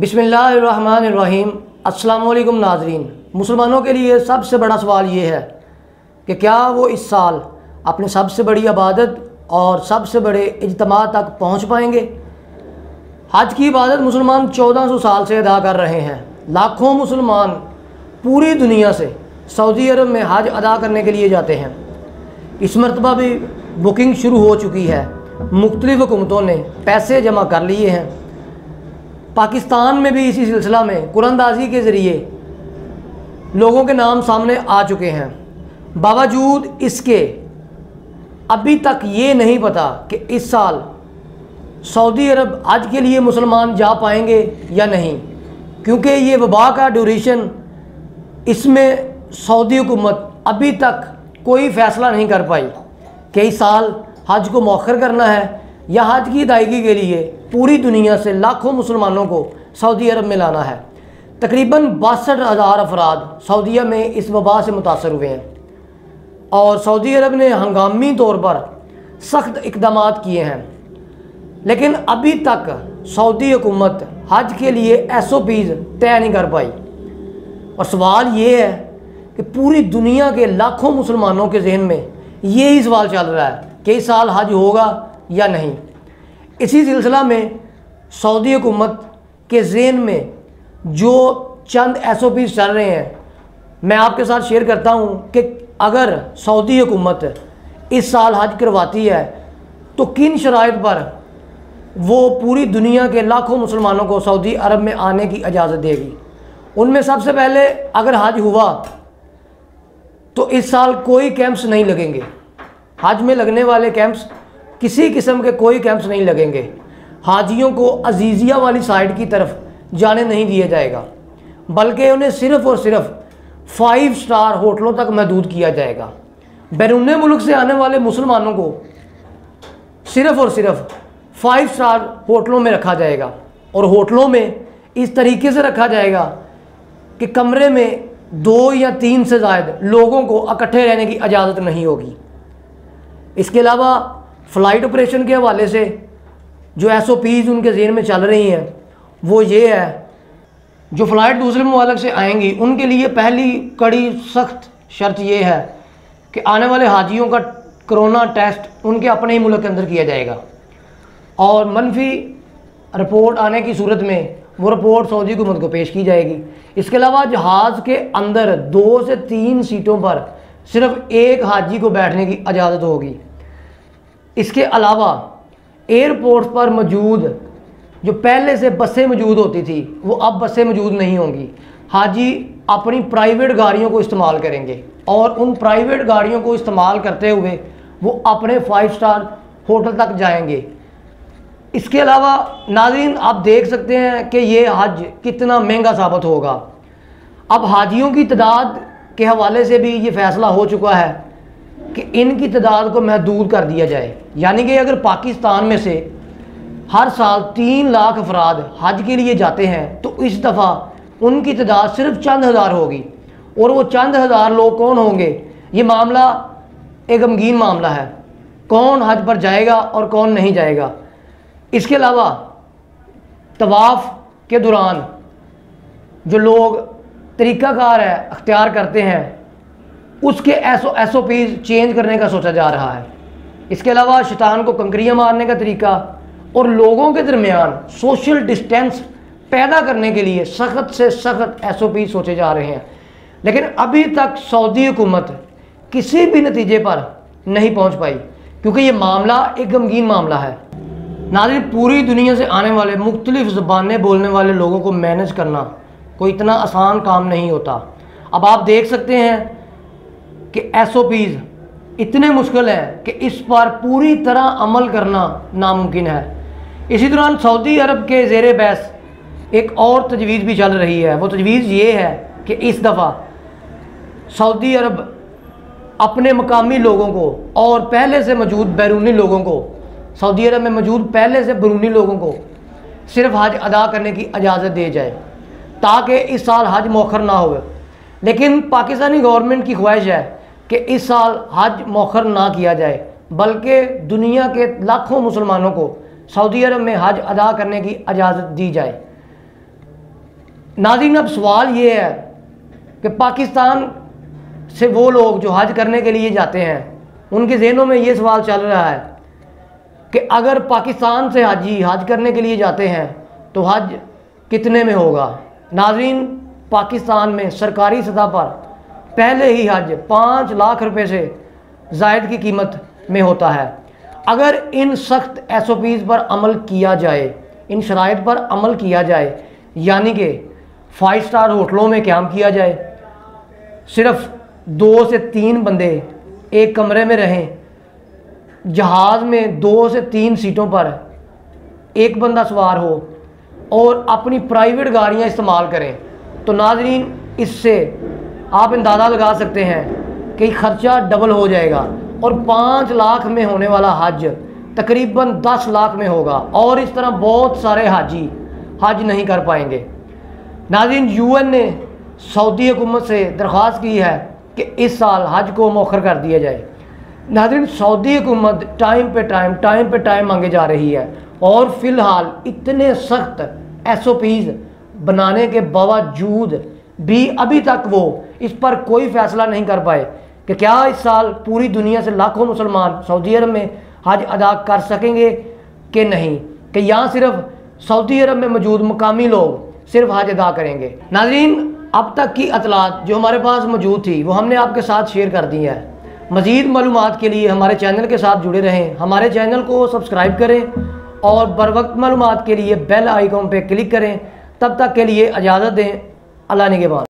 बिस्मिल्लाहिर्रहमानिर्रहीम। अस्सलाम वालेकुम नाज़रीन। मुसलमानों के लिए सबसे बड़ा सवाल ये है कि क्या वो इस साल अपनी सबसे बड़ी इबादत और सबसे बड़े इज्तिमा तक पहुँच पाएंगे। हज की इबादत मुसलमान 1400 साल से अदा कर रहे हैं। लाखों मुसलमान पूरी दुनिया से सऊदी अरब में हज अदा करने के लिए जाते हैं। इस मरतबा भी बुकिंग शुरू हो चुकी है। मुख्तलिफ़ हुकूमतों ने पैसे जमा कर लिए हैं। पाकिस्तान में भी इसी सिलसिला में कुरानदाजी के ज़रिए लोगों के नाम सामने आ चुके हैं। बावजूद इसके अभी तक ये नहीं पता कि इस साल सऊदी अरब हज के लिए मुसलमान जा पाएंगे या नहीं, क्योंकि ये वबा का ड्यूरेशन, इसमें सऊदी हुकूमत अभी तक कोई फ़ैसला नहीं कर पाई कि इस साल हज को मौखर करना है या हज की अदायगी के लिए पूरी दुनिया से लाखों मुसलमानों को सऊदी अरब में लाना है। तकरीबन 62,000 अफराद सऊदीया में इस वबा से मुतासर हुए हैं और सऊदी अरब ने हंगामी तौर पर सख्त इक़दाम किए हैं, लेकिन अभी तक सऊदी हुकूमत हज के लिए SOPs तय नहीं कर पाई। और सवाल ये है कि पूरी दुनिया के लाखों मुसलमानों के जहन में यही सवाल चल रहा है कि इस साल हज होगा या नहीं। इसी सिलसिला में सऊदी हुकूमत के ज़हन में जो चंद SOPs चल रहे हैं, मैं आपके साथ शेयर करता हूं कि अगर सऊदी हुकूमत इस साल हज करवाती है तो किन शराइत पर वो पूरी दुनिया के लाखों मुसलमानों को सऊदी अरब में आने की इजाज़त देगी। उनमें सबसे पहले अगर हज हुआ तो इस साल कोई कैंप्स नहीं लगेंगे। हज में लगने वाले कैंप्स, किसी किस्म के कोई कैंप्स नहीं लगेंगे। हाजियों को अजीज़िया वाली साइड की तरफ जाने नहीं दिया जाएगा, बल्कि उन्हें सिर्फ़ और सिर्फ 5 स्टार होटलों तक महदूद किया जाएगा। बैरून मुल्क से आने वाले मुसलमानों को सिर्फ़ और सिर्फ 5 स्टार होटलों में रखा जाएगा, और होटलों में इस तरीके से रखा जाएगा कि कमरे में 2 या 3 से ज़ायद लोगों को इकट्ठे रहने की इजाज़त नहीं होगी। इसके अलावा फ़्लाइट ऑपरेशन के हवाले से जो SOPs उनके ज़हन में चल रही हैं वो ये है, जो फ़्लाइट दूसरे मुमालिक से आएंगी उनके लिए पहली कड़ी सख्त शर्त ये है कि आने वाले हाजियों का कोरोना टेस्ट उनके अपने ही मुल्क के अंदर किया जाएगा, और मनफी रिपोर्ट आने की सूरत में वो रिपोर्ट सऊदी हुकूमत को पेश की जाएगी। इसके अलावा जहाज़ के अंदर 2 से 3 सीटों पर सिर्फ एक हाजी को बैठने की इजाज़त होगी। इसके अलावा एयरपोर्ट पर मौजूद जो पहले से बसें मौजूद होती थी वो अब बसें मौजूद नहीं होंगी। हाजी अपनी प्राइवेट गाड़ियों को इस्तेमाल करेंगे, और उन प्राइवेट गाड़ियों को इस्तेमाल करते हुए वो अपने 5 स्टार होटल तक जाएंगे। इसके अलावा नाज़रीन, आप देख सकते हैं कि ये हज कितना महंगा साबित होगा। अब हाजियों की तादाद के हवाले से भी ये फ़ैसला हो चुका है कि इनकी तादाद को महदूद कर दिया जाए, यानी कि अगर पाकिस्तान में से हर साल 3 लाख अफराद हज के लिए जाते हैं तो इस दफ़ा उनकी तादाद सिर्फ चंद हज़ार होगी। और वो चंद हज़ार लोग कौन होंगे, ये मामला एक गमगीन मामला है। कौन हज पर जाएगा और कौन नहीं जाएगा। इसके अलावा तवाफ़ के दौरान जो लोग तरीक़ाकार है अख्तियार करते हैं उसके SOPs चेंज करने का सोचा जा रहा है। इसके अलावा शैतान को कंकरियाँ मारने का तरीका और लोगों के दरमियान सोशल डिस्टेंस पैदा करने के लिए सख्त से सख्त SOPs सोचे जा रहे हैं, लेकिन अभी तक सऊदी हुकूमत किसी भी नतीजे पर नहीं पहुंच पाई, क्योंकि ये मामला एक गमगीन मामला है। नाज़रीन, पूरी दुनिया से आने वाले मुख्तलिफ़ ज़बानें बोलने वाले लोगों को मैनेज करना कोई इतना आसान काम नहीं होता। अब आप देख सकते हैं कि SOPs इतने मुश्किल हैं कि इस पर पूरी तरह अमल करना नामुमकिन है। इसी दौरान सऊदी अरब के ज़ेरे बहस एक और तजवीज़ भी चल रही है। वो तजवीज़ ये है कि इस दफ़ा सऊदी अरब अपने मकामी लोगों को और पहले से मौजूद बैरूनी लोगों को, सऊदी अरब में मौजूद पहले से बैरूनी लोगों को सिर्फ हज अदा करने की इजाज़त दे जाए ताकि इस साल हज मौखर ना हो। लेकिन पाकिस्तानी गवर्नमेंट की ख्वाहिश है कि इस साल हज मौखर ना किया जाए, बल्कि दुनिया के लाखों मुसलमानों को सऊदी अरब में हज अदा करने की इजाज़त दी जाए। नाज़रीन, अब सवाल ये है कि पाकिस्तान से वो लोग जो हज करने के लिए जाते हैं, उनके जहनों में ये सवाल चल रहा है कि अगर पाकिस्तान से हाजी हज करने के लिए जाते हैं तो हज कितने में होगा। नाज़रीन, पाकिस्तान में सरकारी सतह पर पहले ही हज 5 लाख रुपए से ज़ायद की कीमत में होता है। अगर इन सख्त SOPs पर अमल किया जाए, इन शराइत पर अमल किया जाए, यानी कि 5 स्टार होटलों में क़याम किया जाए, सिर्फ 2 से 3 बंदे एक कमरे में रहें, जहाज़ में 2 से 3 सीटों पर एक बंदा सवार हो और अपनी प्राइवेट गाड़ियां इस्तेमाल करें, तो नाज़रीन इससे आप अंदाज़ा लगा सकते हैं कि ख़र्चा डबल हो जाएगा और 5 लाख में होने वाला हज तकरीबन 10 लाख में होगा और इस तरह बहुत सारे हाजी हज नहीं कर पाएंगे। नाज़रीन, UN ने सऊदी हुकूमत से दरख्वास्त की है कि इस साल हज को मौखर कर दिया जाए। नाज़रीन, सऊदी हुकूमत टाइम पे टाइम मांगे जा रही है और फ़िलहाल इतने सख्त SOPs बनाने के बावजूद भी अभी तक वो इस पर कोई फ़ैसला नहीं कर पाए कि क्या इस साल पूरी दुनिया से लाखों मुसलमान सऊदी अरब में हज अदा कर सकेंगे कि नहीं, कि यहाँ सिर्फ सऊदी अरब में मौजूद मकामी लोग सिर्फ हज अदा करेंगे। नाज़रीन, अब तक की अतलात जो हमारे पास मौजूद थी वो हमने आपके साथ शेयर कर दी है। मज़ीद मालूमात के लिए हमारे चैनल के साथ जुड़े रहें, हमारे चैनल को सब्सक्राइब करें और बर वक्त मालूमात के लिए बेल आइकॉन पर क्लिक करें। तब तक के लिए इजाज़त दें। अल्लाह निगहबान।